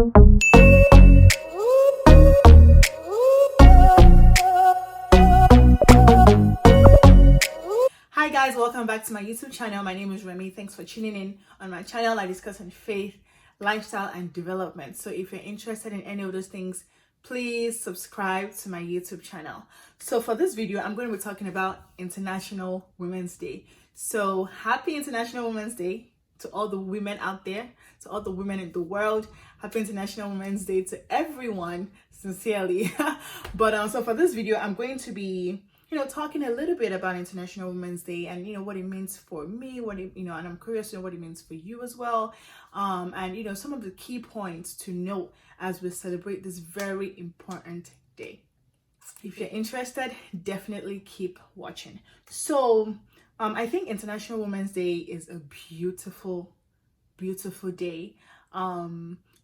Hi guys, welcome back to my YouTube channel. My name is Remy. Thanks for tuning in. On my channel, I discuss on faith, lifestyle, and development. So if you're interested in any of those things, please subscribe to my YouTube channel. So for this video, I'm going to be talking about International Women's Day. So happy International Women's Day to all the women out there, to all the women in the world. Happy International Women's Day to everyone, sincerely. So for this video, I'm going to be talking a little bit about International Women's Day and, what it means for me, and I'm curious to know what it means for you as well. And, some of the key points to note as we celebrate this very important day. If you're interested, definitely keep watching. So, I think International Women's Day is a beautiful, beautiful day,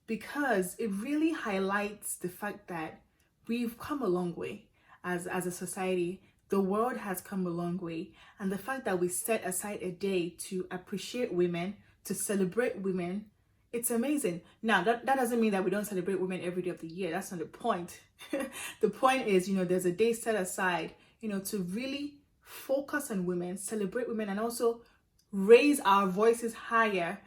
because it really highlights the fact that we've come a long way as a society. The world has come a long way, and the fact that we set aside a day to appreciate women, to celebrate women, it's amazing. Now, that doesn't mean that we don't celebrate women every day of the year. That's not the point. The point is, there's a day set aside, to really focus on women, celebrate women, and also raise our voices higher,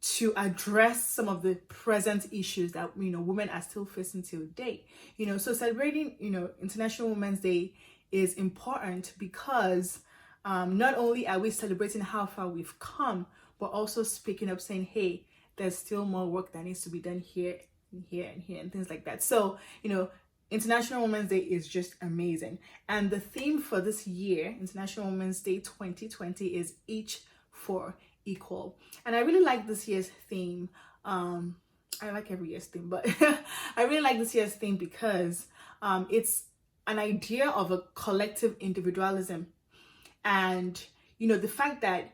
to address some of the present issues that women are still facing till date. So celebrating International Women's Day is important because not only are we celebrating how far we've come, but also speaking up, saying, hey, there's still more work that needs to be done here and here and here and things like that. So International Women's Day is just amazing. And the theme for this year, International Women's Day 2020, is Each for Equal. And I really like this year's theme. I like every year's theme, but I really like this year's theme because it's an idea of a collective individualism. And the fact that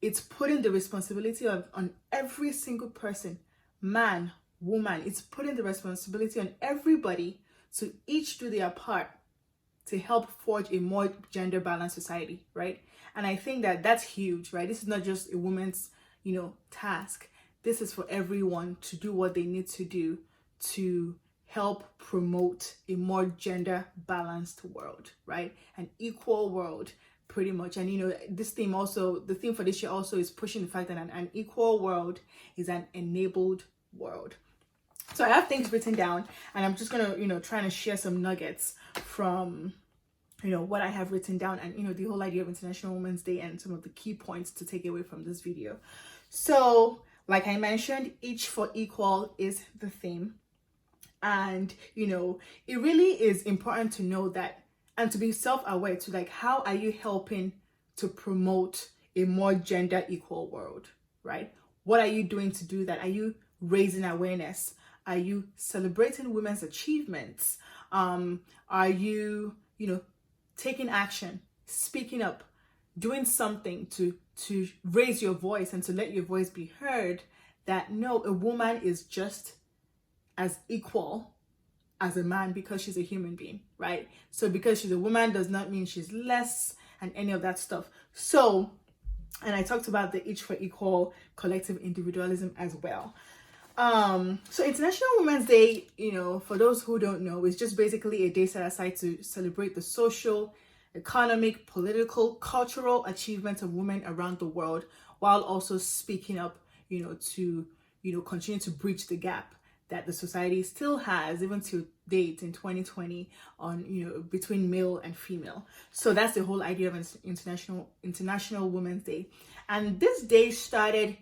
it's putting the responsibility on every single person, man, woman, it's putting the responsibility on everybody to each do their part to help forge a more gender balanced society, right? And I think that that's huge, right? This is not just a woman's, task. This is for everyone to do what they need to do to help promote a more gender balanced world, right? An equal world, pretty much. And, this theme also, the theme for this year also is pushing the fact that an equal world is an enabled world. So I have things written down, and I'm just gonna, trying to share some nuggets from what I have written down, and the whole idea of International Women's Day and some of the key points to take away from this video. So like I mentioned, Each for Equal is the theme, and it really is important to know that and to be self-aware to how are you helping to promote a more gender equal world, right? What are you doing to do that? Are you raising awareness? Are you celebrating women's achievements? Are you taking action, speaking up, doing something to raise your voice and to let your voice be heard, that no, a woman is just as equal as a man because she's a human being, right? So because she's a woman does not mean she's less and any of that stuff. So, and I talked about the Each for Equal collective individualism as well. So International Women's Day, for those who don't know, is just basically a day set aside to celebrate the social, economic, political, cultural achievements of women around the world, while also speaking up, to, continue to bridge the gap that the society still has, even to date in 2020, on, between male and female. So that's the whole idea of International Women's Day. And this day started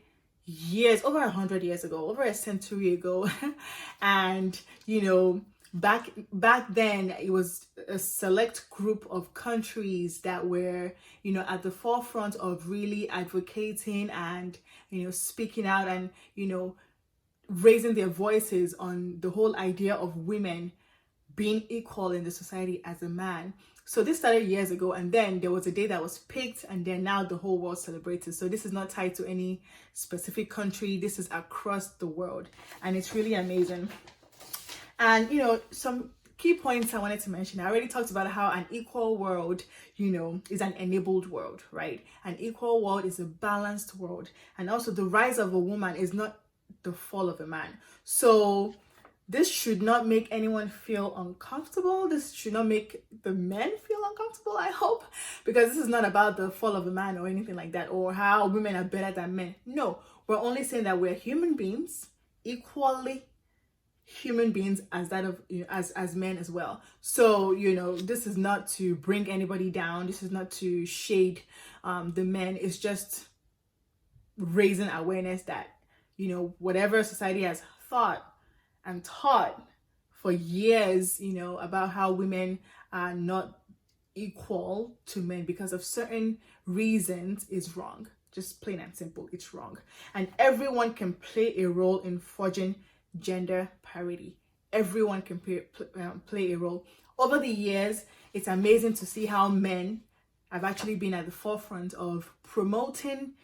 over 100 years ago, over a century ago. And back then it was a select group of countries that were at the forefront of really advocating and speaking out and raising their voices on the whole idea of women being equal in the society as a man. So this started years ago, and then there was a day that was picked, and then now the whole world celebrates it. So this is not tied to any specific country. This is across the world, and it's really amazing. And some key points I wanted to mention. I already talked about how an equal world, is an enabled world, right? An equal world is a balanced world, and also the rise of a woman is not the fall of a man. So this should not make anyone feel uncomfortable. This should not make the men feel uncomfortable, I hope, because this is not about the fall of a man or anything like that, or how women are better than men. No, we're only saying that we're human beings, equally human beings as that of, you know, as men as well. So, you know, this is not to bring anybody down. This is not to shade the men. It's just raising awareness that, you know, whatever society has thought and taught for years, you know, about how women are not equal to men because of certain reasons is wrong. Just plain and simple, it's wrong. And everyone can play a role in forging gender parity. Everyone can play a role. Over the years, it's amazing to see how men have actually been at the forefront of promoting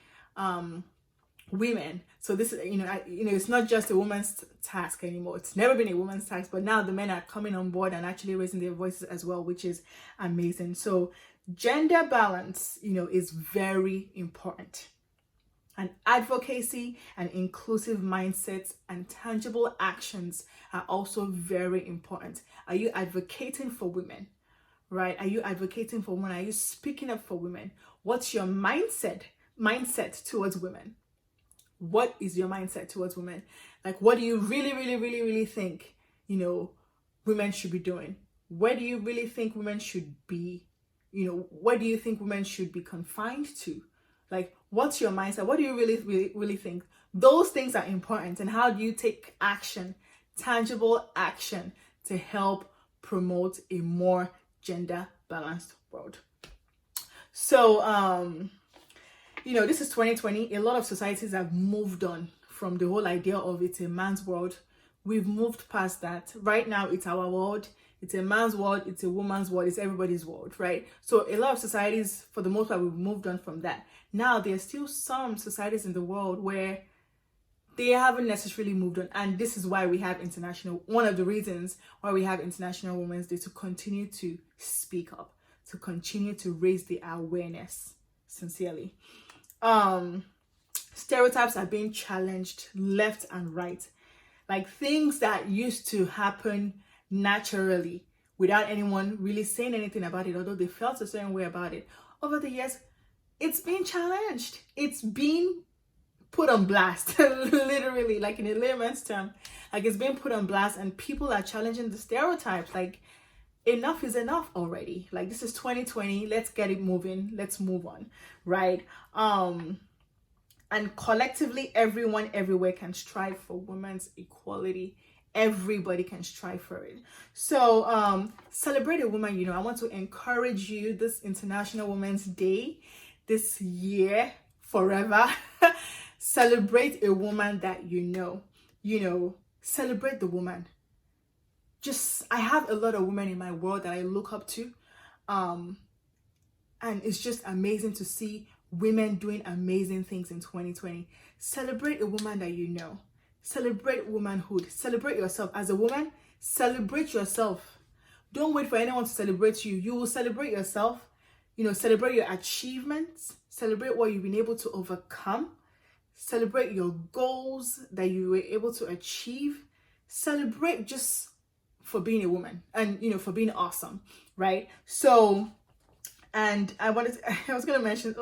women. So this is, you know, it's not just a woman's task anymore. It's never been a woman's task, but now the men are coming on board and actually raising their voices as well, which is amazing. So gender balance, you know, is very important. And advocacy and inclusive mindsets and tangible actions are also very important. Are you advocating for women? Right? Are you advocating for women? Are you speaking up for women? What's your mindset towards women? What is your mindset towards women? Like, what do you really think, you know, women should be doing? Where do you really think women should be? You know, what do you think women should be confined to? Like, what's your mindset? What do you really think? Those things are important. And how do you take action, tangible action, to help promote a more gender balanced world? So, you know, this is 2020. A lot of societies have moved on from the whole idea of it's a man's world. We've moved past that. Right now, it's our world. It's a man's world. It's a woman's world. It's everybody's world, right? So a lot of societies, for the most part, we've moved on from that. Now, there's still some societies in the world where they haven't necessarily moved on. And this is why we have one of the reasons why we have International Women's Day, to continue to speak up, to continue to raise the awareness, sincerely. Stereotypes are being challenged left and right. Like, things that used to happen naturally without anyone really saying anything about it, although they felt a certain way about it, over the years, it's been challenged. It's been put on blast, literally, like in a layman's term. Like, it's been put on blast, and people are challenging the stereotypes. Like, enough is enough already. Like, this is 2020. Let's get it moving. Let's move on, right? And collectively, everyone everywhere can strive for women's equality. Everybody can strive for it. So celebrate a woman. You know, I want to encourage you this International Women's Day this year, forever. Celebrate a woman that you know, celebrate the woman. I have a lot of women in my world that I look up to. And it's just amazing to see women doing amazing things in 2020. Celebrate a woman that you know. Celebrate womanhood. Celebrate yourself. As a woman, celebrate yourself. Don't wait for anyone to celebrate you. You will celebrate yourself. You know, celebrate your achievements. Celebrate what you've been able to overcome. Celebrate your goals that you were able to achieve. Celebrate just for being a woman and, you know, for being awesome, right? So, and I was going to mention,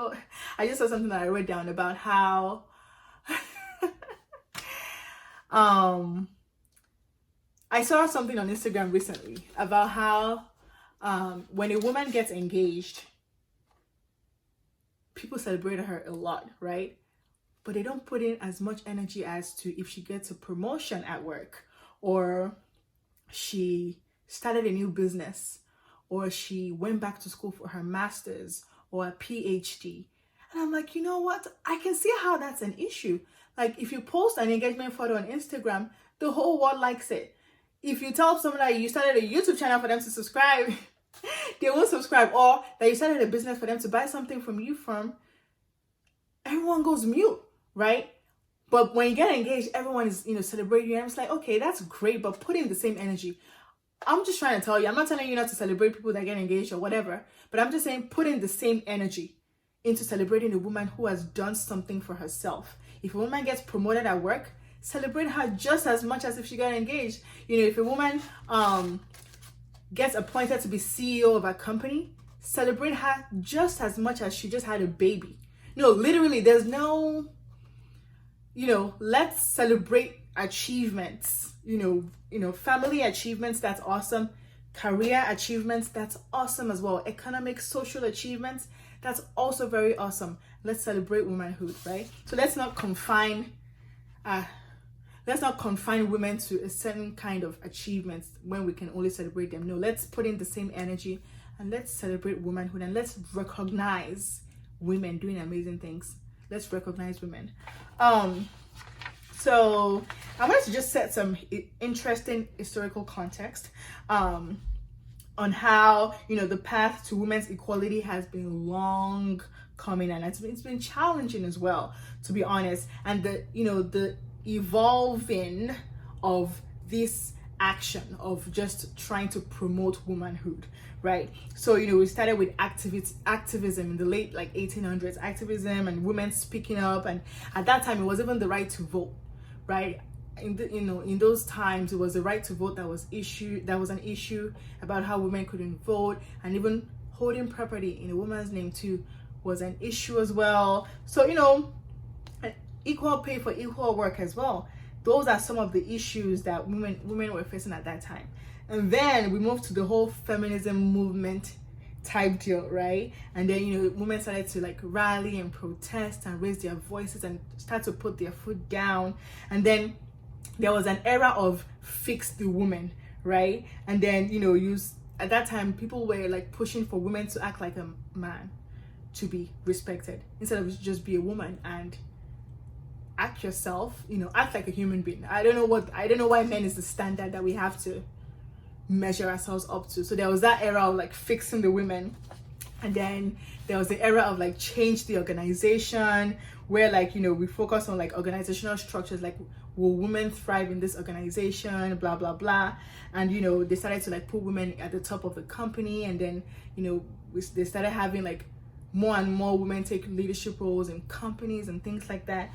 I just saw something that I wrote down about how I saw something on Instagram recently about how when a woman gets engaged, people celebrate her a lot, right? But they don't put in as much energy as to if she gets a promotion at work, or she started a new business, or she went back to school for her master's or a PhD. And I'm like, you know what? I can see how that's an issue. Like, if you post an engagement photo on Instagram, the whole world likes it. If you tell someone that you started a YouTube channel for them to subscribe, they will subscribe. Or that you started a business for them to buy something from you from, everyone goes mute, right? But when you get engaged, everyone is, you know, celebrating you. And it's like, okay, that's great, but put in the same energy. I'm just trying to tell you, I'm not telling you not to celebrate people that get engaged or whatever, but I'm just saying put in the same energy into celebrating a woman who has done something for herself. If a woman gets promoted at work, celebrate her just as much as if she got engaged. You know, if a woman gets appointed to be CEO of a company, celebrate her just as much as she just had a baby. No, literally, there's no, let's celebrate achievements. Family achievements, that's awesome. Career achievements, that's awesome as well. Economic, social achievements, that's also very awesome. Let's celebrate womanhood, right? So let's not confine women to a certain kind of achievements when we can only celebrate them. No, let's put in the same energy and let's celebrate womanhood, and let's recognize women doing amazing things. Let's recognize women. So I wanted to just set some interesting historical context on how, the path to women's equality has been long coming, and it's been challenging as well, to be honest. And the evolving of this action of just trying to promote womanhood, right? So we started with activism in the late 1800s, activism and women speaking up, and at that time it was even the right to vote, right? In those times, it was the right to vote that was an issue about how women couldn't vote, and even holding property in a woman's name too was an issue as well. So equal pay for equal work as well. Those are some of the issues that women were facing at that time. And then we moved to the whole feminism movement type deal, right? And then women started to rally and protest and raise their voices and start to put their foot down. And then there was an era of fix the woman, right? And then at that time people were pushing for women to act like a man to be respected, instead of just be a woman and act yourself, act like a human being. I don't know why men is the standard that we have to measure ourselves up to. So there was that era of fixing the women, and then there was the era of change the organization, where we focus on organizational structures, will women thrive in this organization, blah blah blah. And they started to put women at the top of the company, and then they started having more and more women take leadership roles in companies and things like that.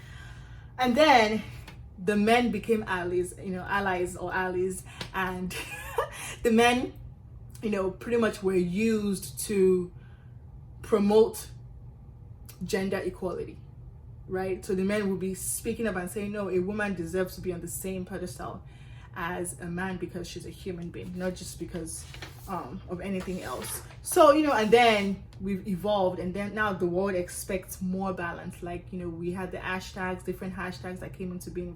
And then the men became allies, and the men, pretty much were used to promote gender equality, right? So the men would be speaking up and saying, no, a woman deserves to be on the same pedestal as a man because she's a human being, not just because of anything else. So and then we've evolved, and then now the world expects more balance. We had the different hashtags that came into being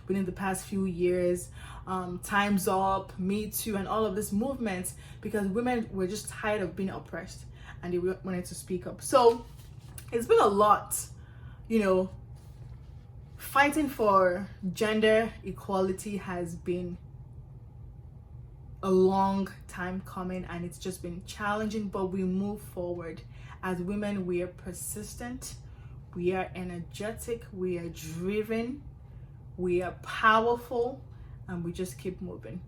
within the past few years, Time's Up, Me Too, and all of these movements, because women were just tired of being oppressed and they wanted to speak up. So it's been a lot, fighting for gender equality has been a long time coming, and it's just been challenging, but we move forward. As women, we are persistent, we are energetic, we are driven, we are powerful, and we just keep moving.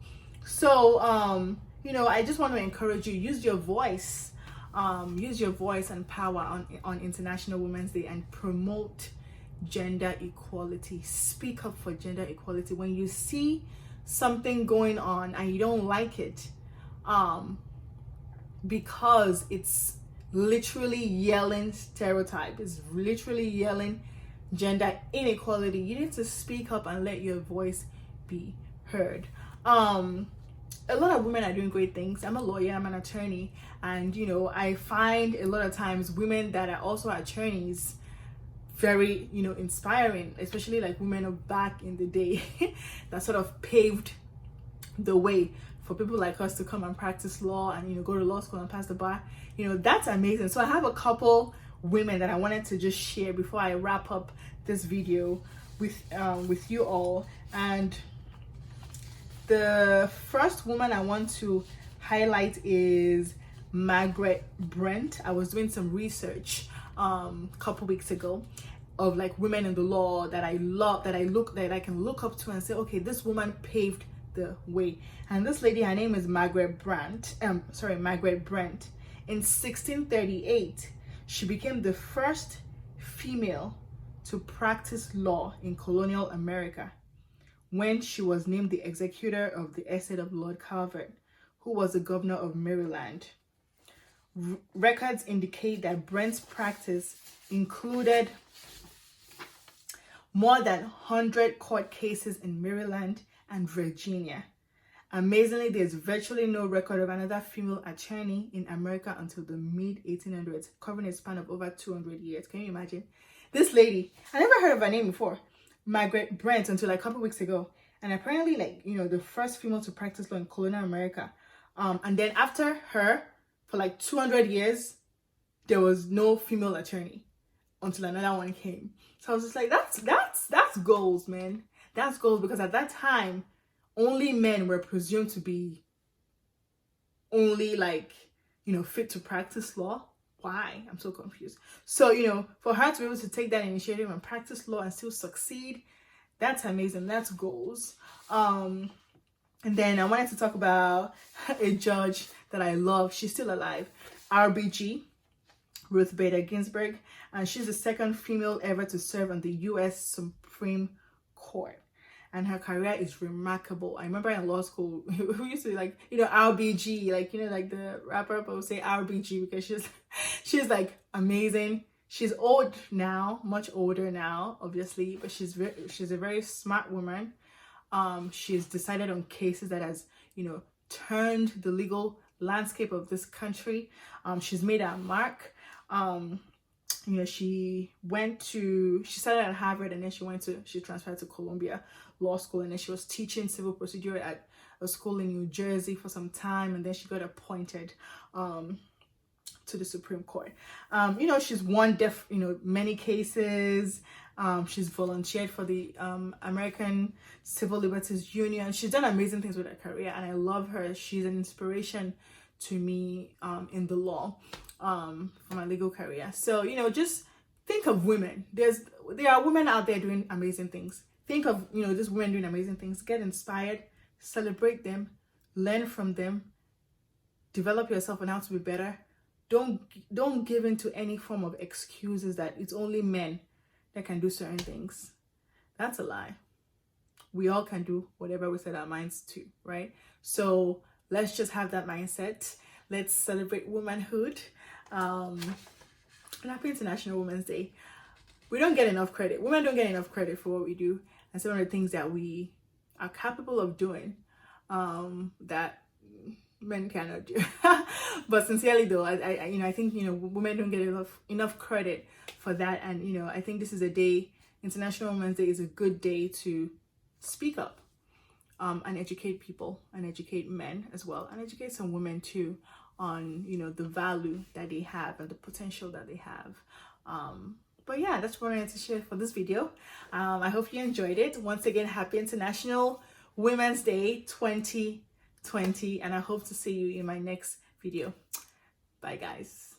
So I just want to encourage you, use your voice and power on International Women's Day, and promote gender equality. Speak up for gender equality. When you see something going on and you don't like it, because it's literally yelling stereotype, it's literally yelling gender inequality, you need to speak up and let your voice be heard. A lot of women are doing great things. I'm a lawyer, I'm an attorney, and I find a lot of times women that are also attorneys very inspiring, especially women of back in the day that sort of paved the way for people like us to come and practice law and go to law school and pass the bar. That's amazing. So I have a couple women that I wanted to just share before I wrap up this video with you all. And the first woman I want to highlight is Margaret Brent. I was doing some research a couple weeks ago of women in the law that I love, that I can look up to and say, okay, this woman paved the way. And this lady, her name is Margaret Brent. In 1638, she became the first female to practice law in colonial America. when she was named the executor of the estate of Lord Calvert, who was the governor of Maryland. Records indicate that Brent's practice included more than 100 court cases in Maryland and Virginia. Amazingly, there's virtually no record of another female attorney in America until the mid-1800s, covering a span of over 200 years. Can you imagine? This lady, I never heard of her name before, Margaret Brent, until like a couple weeks ago. And apparently, like, you know, the first female to practice law in colonial America. And then after her, for like 200 years, there was no female attorney until another one came. So I was just like, that's goals, man. That's goals, because at that time, only men were presumed to be only, like, you know, fit to practice law. Why? I'm so confused. So, you know, for her to be able to take that initiative and practice law and still succeed, that's amazing. That's goals. And then I wanted to talk about a judge that I love. She's still alive. RBG, Ruth Bader Ginsburg. And she's the second female ever to serve on the U.S. Supreme Court. And her career is remarkable. I remember in law school, we used to, like, you know, RBG, like, you know, like the rapper would say RBG, because she's like amazing. She's old now, much older now, obviously, but she's a very smart woman. She's decided on cases that has, you know, turned the legal landscape of this country. She's made her mark. You know, she started at Harvard, and then she transferred to Columbia Law School, and then she was teaching civil procedure at a school in New Jersey for some time, and then she got appointed to the Supreme Court. You know, she's won many cases. She's volunteered for the American Civil Liberties Union. She's done amazing things with her career, and I love her. She's an inspiration to me in the law for my legal career. So, you know, just think of women. There are women out there doing amazing things. Think of, you know, just women doing amazing things. Get inspired, celebrate them, learn from them, develop yourself on how to be better. Don't give in to any form of excuses that it's only men that can do certain things. That's a lie. We all can do whatever we set our minds to, right? So let's just have that mindset. Let's celebrate womanhood. And happy International Women's Day. We don't get enough credit. Women don't get enough credit for what we do. And some of the things that we are capable of doing that men cannot do. But sincerely though, I think, you know, women don't get enough credit for that. And, you know, I think this is a day, International Women's Day is a good day to speak up and educate people, and educate men as well, and educate some women too on, you know, the value that they have and the potential that they have. But yeah, that's what I wanted to share for this video. I hope you enjoyed it. Once again, happy International Women's Day 2020, and I hope to see you in my next video. Bye guys.